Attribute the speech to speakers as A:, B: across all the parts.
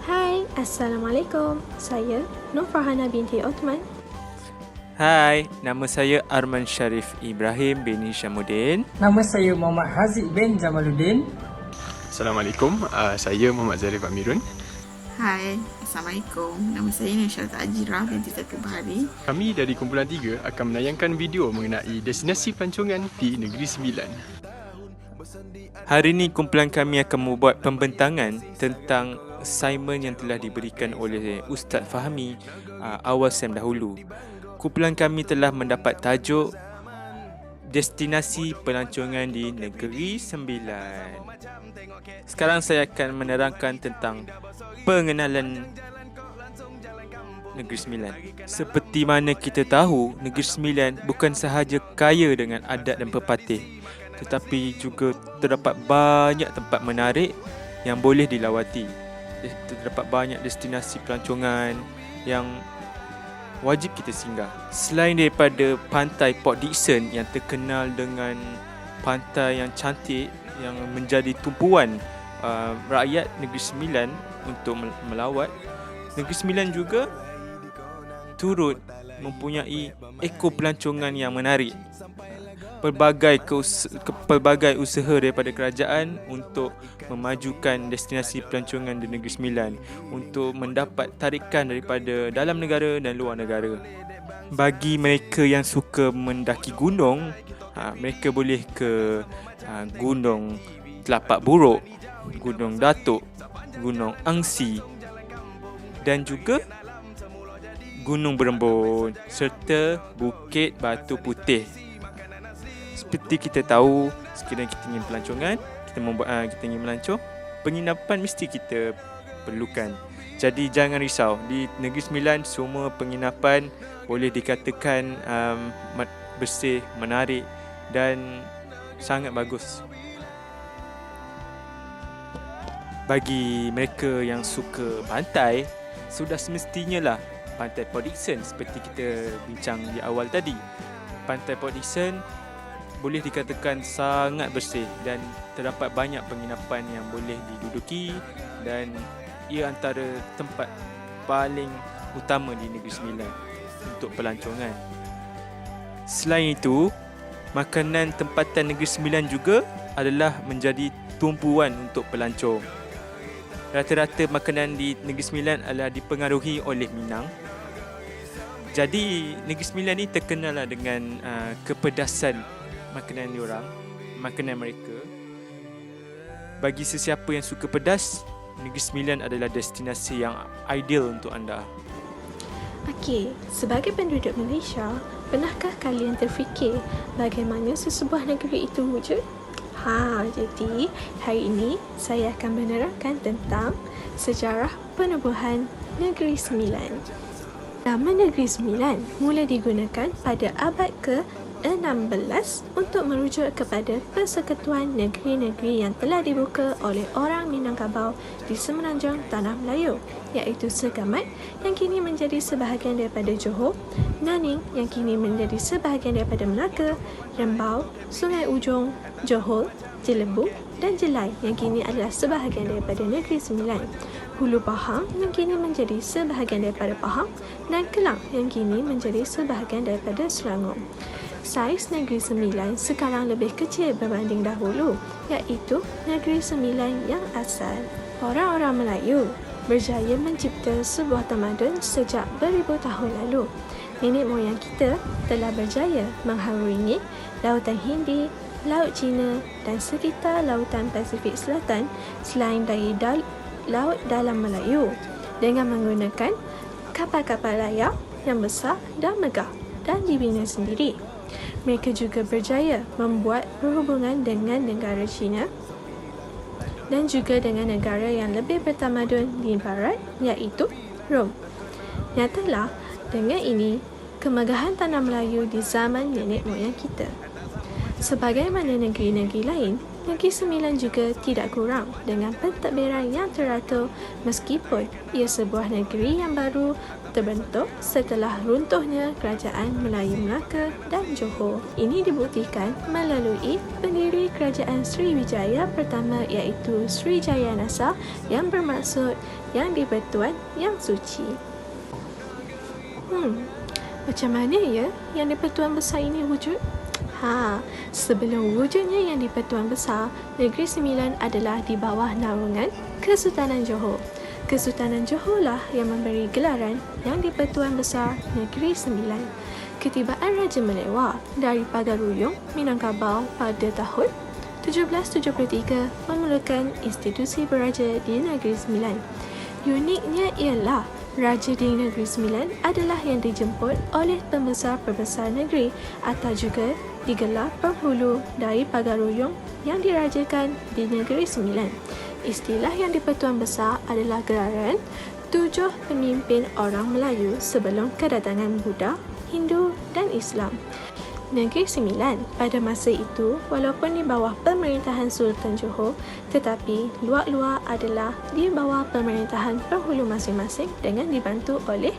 A: Hai, Assalamualaikum. Saya Nur Farhana binti Othman.
B: Hai, nama saya Arman Sharif Ibrahim bin Hishamuddin.
C: Nama saya Muhammad Haziq bin Jamaluddin.
D: Assalamualaikum, saya Muhammad Zarif Amirun.
E: Hai, Assalamualaikum. Nama saya Nusyarat Ajirah binti Taufiq Bahari.
D: Kami dari Kumpulan 3 akan menayangkan video mengenai destinasi pelancongan di Negeri Sembilan.
B: Hari ini kumpulan kami akan membuat pembentangan tentang assignment yang telah diberikan oleh Ustaz Fahmi awal sem dahulu. Kumpulan kami telah mendapat tajuk Destinasi Pelancongan di Negeri Sembilan. Sekarang saya akan menerangkan tentang pengenalan Negeri Sembilan. Seperti mana kita tahu, Negeri Sembilan bukan sahaja kaya dengan adat dan pepatih, tetapi juga terdapat banyak tempat menarik yang boleh dilawati. Terdapat banyak destinasi pelancongan yang wajib kita singgah. Selain daripada pantai Port Dickson yang terkenal dengan pantai yang cantik yang menjadi tumpuan rakyat Negeri Sembilan untuk melawat, Negeri Sembilan juga turut mempunyai eko pelancongan yang menarik. Pelbagai usaha daripada kerajaan untuk memajukan destinasi pelancongan di Negeri Sembilan untuk mendapat tarikan daripada dalam negara dan luar negara. Bagi mereka yang suka mendaki gunung, mereka boleh ke Gunung Telapak Buruk, Gunung Datuk, Gunung Angsi dan juga Gunung Berembun serta Bukit Batu Putih. Seperti kita tahu, sekiranya kita ingin pelancongan, kita ingin melancong, penginapan mesti kita perlukan. Jadi jangan risau, di Negeri Sembilan semua penginapan boleh dikatakan bersih, menarik dan sangat bagus. Bagi mereka yang suka pantai, sudah semestinya lah Pantai Port Dickson seperti kita bincang di awal tadi. Pantai Port Dickson boleh dikatakan sangat bersih dan terdapat banyak penginapan yang boleh diduduki dan ia antara tempat paling utama di Negeri Sembilan untuk pelancongan. Selain itu, makanan tempatan Negeri Sembilan juga adalah menjadi tumpuan untuk pelancong. Rata-rata makanan di Negeri Sembilan adalah dipengaruhi oleh Minang. Jadi Negeri Sembilan ni terkenal dengan kepedasan makanan mereka. Bagi sesiapa yang suka pedas, Negeri Sembilan adalah destinasi yang ideal untuk anda.
A: Okey, sebagai penduduk Malaysia, pernahkah kalian terfikir bagaimana sesebuah negeri itu wujud? Jadi hari ini saya akan menerangkan tentang sejarah penubuhan Negeri Sembilan. Nama Negeri Sembilan mula digunakan pada abad ke-16 untuk merujuk kepada persekutuan negeri-negeri yang telah dibuka oleh orang Minangkabau di semenanjung Tanah Melayu, iaitu Segamat yang kini menjadi sebahagian daripada Johor, Naning yang kini menjadi sebahagian daripada Melaka, Rembau, Sungai Ujong, Johor, Jelebu dan Jelai yang kini adalah sebahagian daripada Negeri Sembilan, Hulu Pahang yang kini menjadi sebahagian daripada Pahang dan Kelang yang kini menjadi sebahagian daripada Selangor. Saiz Negeri Sembilan sekarang lebih kecil berbanding dahulu, iaitu Negeri Sembilan yang asal. Orang-orang Melayu berjaya mencipta sebuah tamadun sejak beribu tahun lalu. Nenek moyang kita telah berjaya mengharungi Lautan Hindi, Laut Cina dan sekitar Lautan Pasifik Selatan selain dari Laut Dalam Melayu dengan menggunakan kapal-kapal layar yang besar dan megah dan dibina sendiri. Mereka juga berjaya membuat perhubungan dengan negara China dan juga dengan negara yang lebih bertamadun di barat, iaitu Rom. Nyatalah, dengan ini, kemegahan tanah Melayu di zaman nenek moyang kita. Sebagaimana negeri-negeri lain, Negeri Sembilan juga tidak kurang dengan pentadbiran yang teratur meskipun ia sebuah negeri yang baru terbentuk setelah runtuhnya Kerajaan Melayu Melaka dan Johor. Ini dibuktikan melalui pendiri Kerajaan Sriwijaya pertama iaitu Sriwijaya Nasa yang bermaksud yang di-Batuan yang suci. Macam mana ya yang di-Batuan Besar ini wujud? Sebelum wujudnya yang di-Batuan Besar, Negeri Sembilan adalah di bawah naungan Kesultanan Johor. Kesultanan Johor lah yang memberi gelaran yang di-Batuan Besar Negeri Sembilan. Ketibaan Raja Melewar dari Pagaruyung, Minangkabau pada tahun 1773 memulakan institusi beraja di Negeri Sembilan. Uniknya ialah Raja di Negeri Sembilan adalah yang dijemput oleh pembesar-pembesar negeri atau juga digelar penghulu dari Pagaruyung yang dirajakan di Negeri Sembilan. Istilah yang di-Pertuan Besar adalah gelaran 7 pemimpin orang Melayu sebelum kedatangan Buddha, Hindu dan Islam. Negeri Sembilan pada masa itu walaupun di bawah pemerintahan Sultan Johor, tetapi luar-luar adalah di bawah pemerintahan penghulu masing-masing dengan dibantu oleh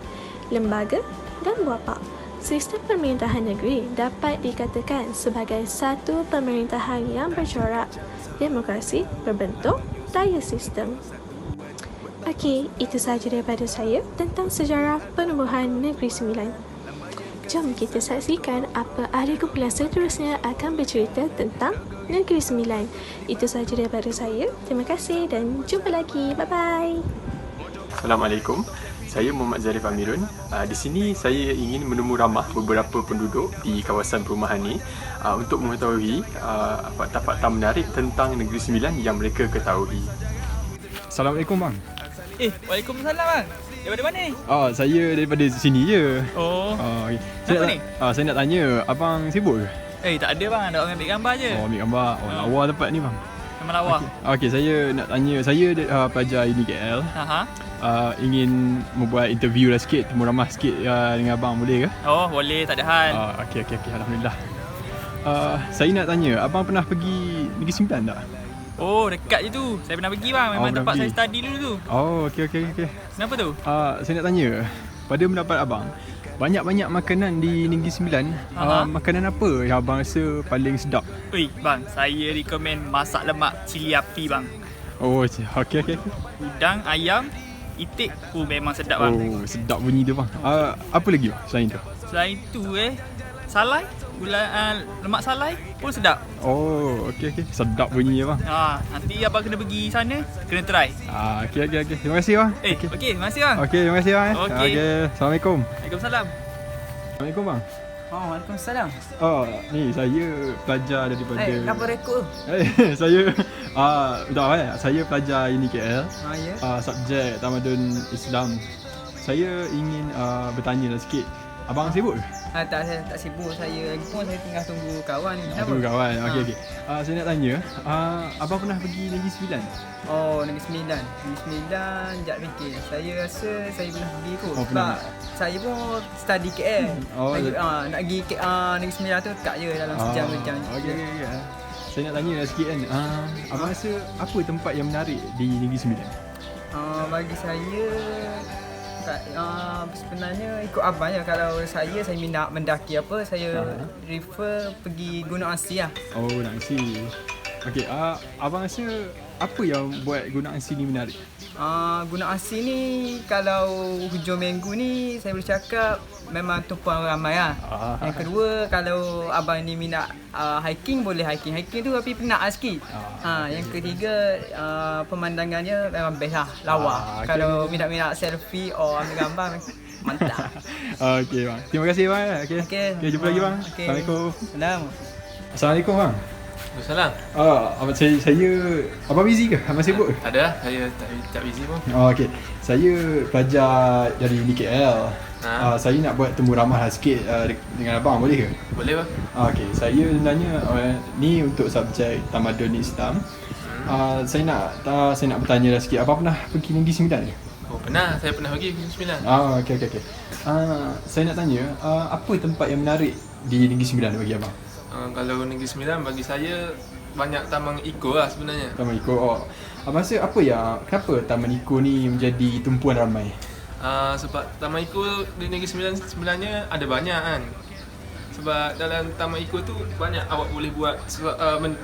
A: lembaga dan buapak. Sistem pemerintahan negeri dapat dikatakan sebagai satu pemerintahan yang bercorak demokrasi berbentuk daya sistem. Okey, itu sahaja daripada saya tentang sejarah penubuhan Negeri Sembilan. Jom kita saksikan apa ahli kumpulan seterusnya akan bercerita tentang Negeri Sembilan. Itu sahaja daripada saya. Terima kasih dan jumpa lagi. Bye-bye.
D: Assalamualaikum. Saya Muhammad Zarif Amirun. Di sini saya ingin menemu ramah beberapa penduduk di kawasan perumahan ni untuk mengetahui fakta-fakta menarik tentang Negeri Sembilan yang mereka ketahui.
F: Assalamualaikum bang.
G: Waalaikumsalam bang. Daripada mana ni?
F: Saya daripada sini je.
G: Okay.
F: Saya
G: Kenapa ni?
F: Saya nak tanya, abang sibuk ke?
G: Tak ada bang, nak ambil gambar je.
F: Ambil gambar. Lawa tempat ni bang.
G: Memang lawa.
F: Okey, saya nak tanya, saya pelajar UniKL. Ingin membuat interview lah sikit, temu ramah sikit dengan abang, boleh ke?
G: Boleh, tak ada hal.
F: Okey, alhamdulillah. Saya nak tanya, abang pernah pergi Negeri Sembilan tak?
G: Dekat je tu. Saya pernah pergi bang. Memang tempat saya study dulu tu.
F: Okey.
G: Kenapa tu?
F: Saya nak tanya, pada pendapat abang, banyak-banyak makanan di Negeri Sembilan, makanan apa yang abang rasa paling sedap?
G: Bang, saya recommend masak lemak cili api bang.
F: Okey.
G: Udang, ayam, itik. Memang sedap bang.
F: Sedap bunyi tu bang. Apa lagi bang selain tu?
G: Selain tu salai, lemak salai pun sedap.
F: Okey. Sedap bunyinya bang.
G: Nanti abang kena pergi sana, kena try.
F: Okey. Terima kasih bang.
G: Okey, terima kasih bang.
F: Okey, terima kasih bang.
G: Okey.
F: Assalamualaikum.
G: Waalaikumsalam.
F: Assalamualaikum bang.
C: Waalaikumsalam.
F: Ni saya pelajar daripada
C: Kenapa rekod?
F: Saya pelajar UniKL.
C: Ya.
F: Subjek Tamadun Islam. Saya ingin bertanya sikit. Abang sibuk ke?
C: Tak sibuk saya. Lagi pun saya tengah tunggu kawan. Kenapa?
F: Tunggu kawan. Okey. Saya nak tanya, abang pernah pergi Negeri Sembilan?
C: Negeri Sembilan. Negeri Sembilan, sekejap fikir. Saya rasa saya pernah pergi kot.
F: Pernah.
C: Saya pun study KL. Nak pergi Negeri Sembilan tu dekat je dalam sejam je.
F: Okey. Saya nak tanya sikit kan. Abang rasa apa tempat yang menarik di Negeri Sembilan?
C: Bagi saya sebenarnya ikut abang je. Kalau saya minat mendaki apa, saya refer pergi Gunung Asi lah.
F: Gunung Asi. Okey, abang rasa apa yang buat Gunung Asi ni menarik?
C: Gunung Asi ni kalau hujung minggu ni saya boleh cakap memang tumpuan ramai lah. Yang kedua, kalau abang ni minat hiking, boleh hiking. Hiking tu tapi penat lah sikit. Yang ketiga, pemandangannya memang best lah, lawa. Kalau minat-minat selfie or ambil gambar, mantap.
F: Okey bang. Terima kasih bang. Okey, jumpa lagi bang. Assalamualaikum. Assalamualaikum bang.
H: Salam.
F: Saya abang busy ke? Abang sibuk ke?
H: Tak ada lah, saya tak busy pun.
F: Okey. Saya pelajar dari UniKL. Saya nak buat temu ramah sikit dengan abang, boleh ke?
H: Boleh bang.
F: Okey, saya sebenarnya ni untuk subjek Tamadun Islam. Saya nak bertanya sikit, abang pernah pergi Negeri Sembilan ke?
H: Pernah, saya pernah pergi Negeri Sembilan.
F: Okey. Saya nak tanya, apa tempat yang menarik di Negeri Sembilan bagi abang?
H: Kalau Negeri Sembilan bagi saya banyak taman eco lah sebenarnya.
F: Taman Eco. Abang rasa kenapa Taman Eco ni menjadi tumpuan ramai?
H: Sebab taman eco di Negeri Sembilan sebenarnya ada banyak kan. Sebab dalam taman eco tu banyak awak boleh buat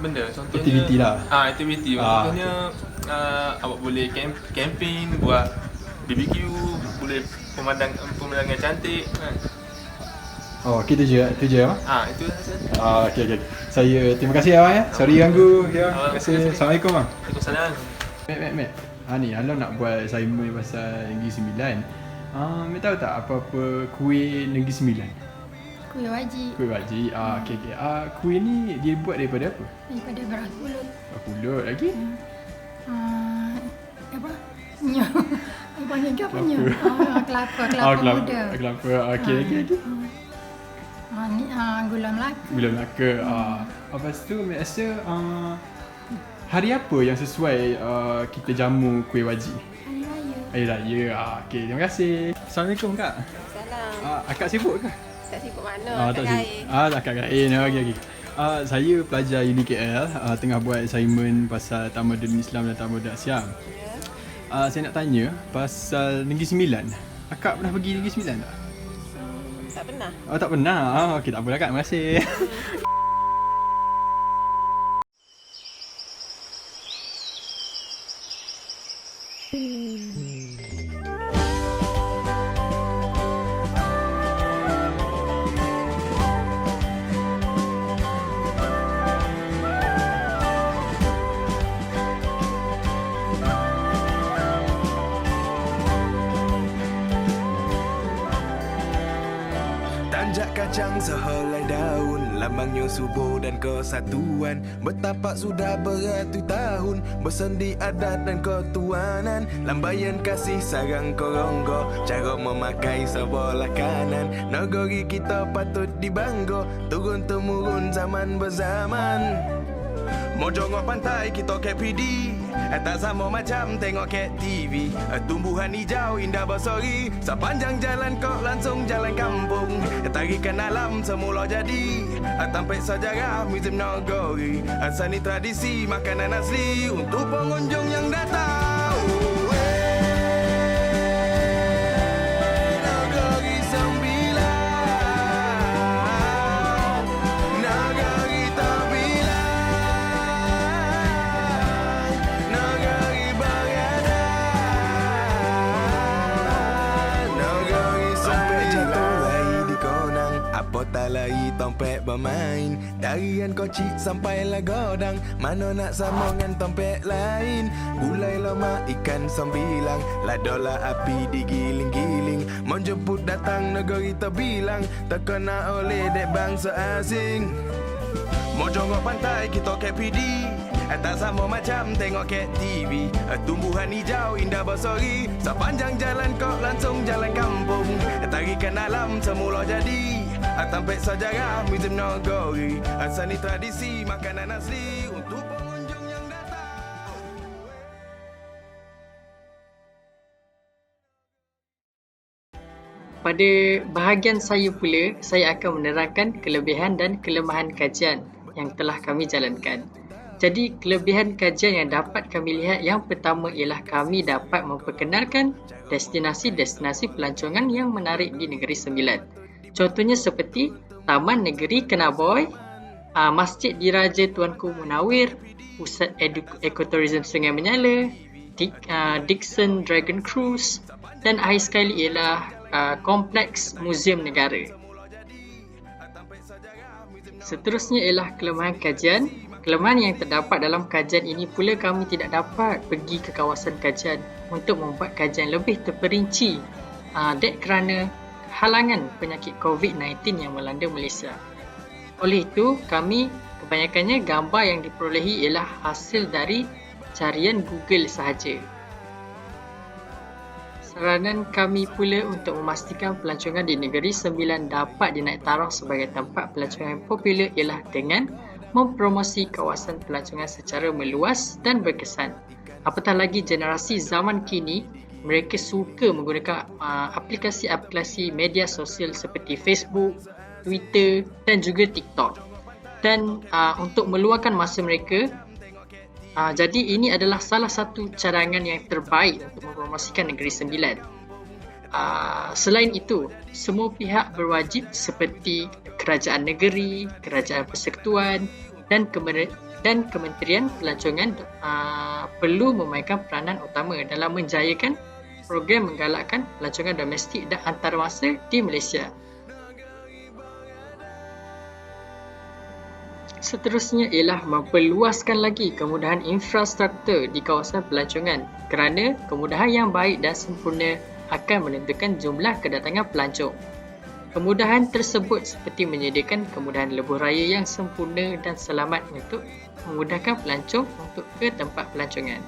H: benda. Contohnya
F: Aktiviti lah.
H: Aktiviti. Contohnya awak boleh camping, buat BBQ, boleh pemandangan cantik kan.
F: Oh, kita je apa?
H: Itu saja.
F: Okey. Saya terima kasih abang ya. Sorry ganggu. Ya. Terima kasih. Assalamualaikum bang.
H: Waalaikumsalam.
F: Mek. Ni Alon nak buat assignment pasal Negeri Sembilan. Mek tahu tak apa-apa kuih Negeri Sembilan?
I: Kuih wajib
F: Kuih wajib. Okey. Kuih ni dia buat daripada apa?
I: daripada beras pulut.
F: Pulut lagi?
I: Apa? Nya. Apa ni ke apa nya? Kelapa muda.
F: Kelapa. Okey. Lagi.
I: Ni gula Melaka.
F: Gula Melaka. Lepas tu Mek rasa hari apa yang sesuai kita jamu kuih wajib? Hari Raya. Okey, terima kasih. Assalamualaikum Kak.
J: Salam.
F: Akak sibuk ke?
J: Tak sibuk mana?
F: Tak sibuk. Akak kain. Okey. Saya pelajar UniKL tengah buat assignment pasal Tamadun Islam dan Tamadun Asia. Saya nak tanya pasal Negeri Sembilan. Akak pernah pergi Negeri Sembilan tak?
J: Tak pernah.
F: Tak pernah. Okey, tak apalah Kak. Terima kasih.
K: Tanjak kacang sehelai daun, lambangnya subur dan kesatuan. Bertapak sudah beratus tahun, bersendi adat dan ketuanan. Lambaian kasih sarang koronggo, cara memakai sebelah kanan. Negeri kita patut dibangga, turun-temurun zaman berzaman. Mojong pantai kita KPD, tak sama macam tengok kat TV. Tumbuhan hijau indah berseri, sepanjang jalan kau langsung jalan kampung. Tarikan alam semula jadi, tampil sejarah muzium Nagori. Seni tradisi makanan asli untuk pengunjung yang datang. Talai tompek bermain, tarian kocik sampai lagodang. Mana nak sama dengan tompek lain? Gulai lemak ikan sembilang, ladola api digiling-giling. Menjemput datang negeri terbilang, terkena oleh dek bangsa asing. Mojong pantai kita KPD, tak sama macam tengok kat TV. Tumbuhan hijau indah berseri, sepanjang jalan kau langsung jalan kampung. Tarikan alam semula jadi, tampil sejarah muzium Nagori. Seni tradisi makanan asli untuk pengunjung yang datang.
L: Pada bahagian saya pula, saya akan menerangkan kelebihan dan kelemahan kajian yang telah kami jalankan. Jadi, kelebihan kajian yang dapat kami lihat yang pertama ialah kami dapat memperkenalkan destinasi-destinasi pelancongan yang menarik di Negeri Sembilan. Contohnya seperti Taman Negeri Kenaboy, Masjid Diraja Tuanku Munawir, Pusat Ekoturism Sungai Menyala, Dixon Dragon Cruise dan akhir sekali ialah Kompleks Muzium Negara. Seterusnya ialah kelemahan kajian. Kelemahan yang terdapat dalam kajian ini pula kami tidak dapat pergi ke kawasan kajian untuk membuat kajian lebih terperinci kerana halangan penyakit COVID-19 yang melanda Malaysia. Oleh itu, kami kebanyakannya gambar yang diperolehi ialah hasil dari carian Google sahaja. Saranan kami pula untuk memastikan pelancongan di Negeri Sembilan dapat dinaik taraf sebagai tempat pelancongan yang popular ialah dengan mempromosi kawasan pelancongan secara meluas dan berkesan. Apatah lagi generasi zaman kini, mereka suka menggunakan aplikasi-aplikasi media sosial seperti Facebook, Twitter dan juga TikTok. Dan untuk meluangkan masa mereka, jadi ini adalah salah satu cadangan yang terbaik untuk mempromosikan Negeri Sembilan. Selain itu, semua pihak berwajib seperti kerajaan negeri, kerajaan persekutuan dan Kementerian Pelancongan perlu memainkan peranan utama dalam menjayakan program menggalakkan pelancongan domestik dan antarabangsa di Malaysia. Seterusnya ialah memperluaskan lagi kemudahan infrastruktur di kawasan pelancongan kerana kemudahan yang baik dan sempurna akan menentukan jumlah kedatangan pelancong. Kemudahan tersebut seperti menyediakan kemudahan lebuh raya yang sempurna dan selamat untuk memudahkan pelancong untuk ke tempat pelancongan.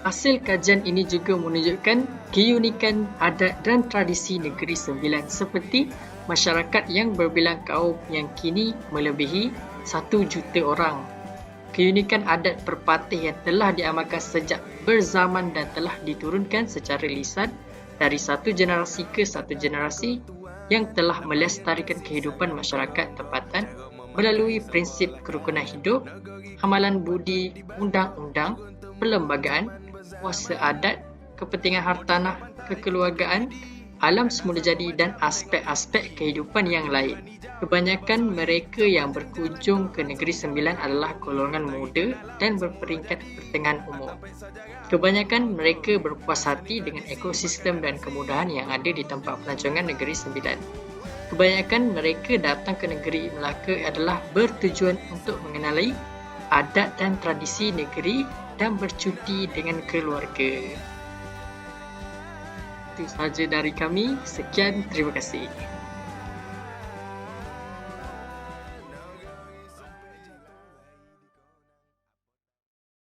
L: Hasil kajian ini juga menunjukkan keunikan adat dan tradisi Negeri Sembilan seperti masyarakat yang berbilang kaum yang kini melebihi 1 juta orang. Keunikan adat perpatih yang telah diamalkan sejak berzaman dan telah diturunkan secara lisan dari satu generasi ke satu generasi yang telah melestarikan kehidupan masyarakat tempatan melalui prinsip kerukunan hidup, amalan budi, undang-undang, perlembagaan, kuasa adat, kepentingan hartanah, kekeluargaan, alam semula jadi dan aspek-aspek kehidupan yang lain. Kebanyakan mereka yang berkunjung ke Negeri Sembilan adalah golongan muda dan berperingkat pertengahan umur. Kebanyakan mereka berpuas hati dengan ekosistem dan kemudahan yang ada di tempat pelancongan Negeri Sembilan. Kebanyakan mereka datang ke negeri Melaka adalah bertujuan untuk mengenali adat dan tradisi negeri dan bercuti dengan keluarga. Itu sahaja dari kami. Sekian, terima kasih.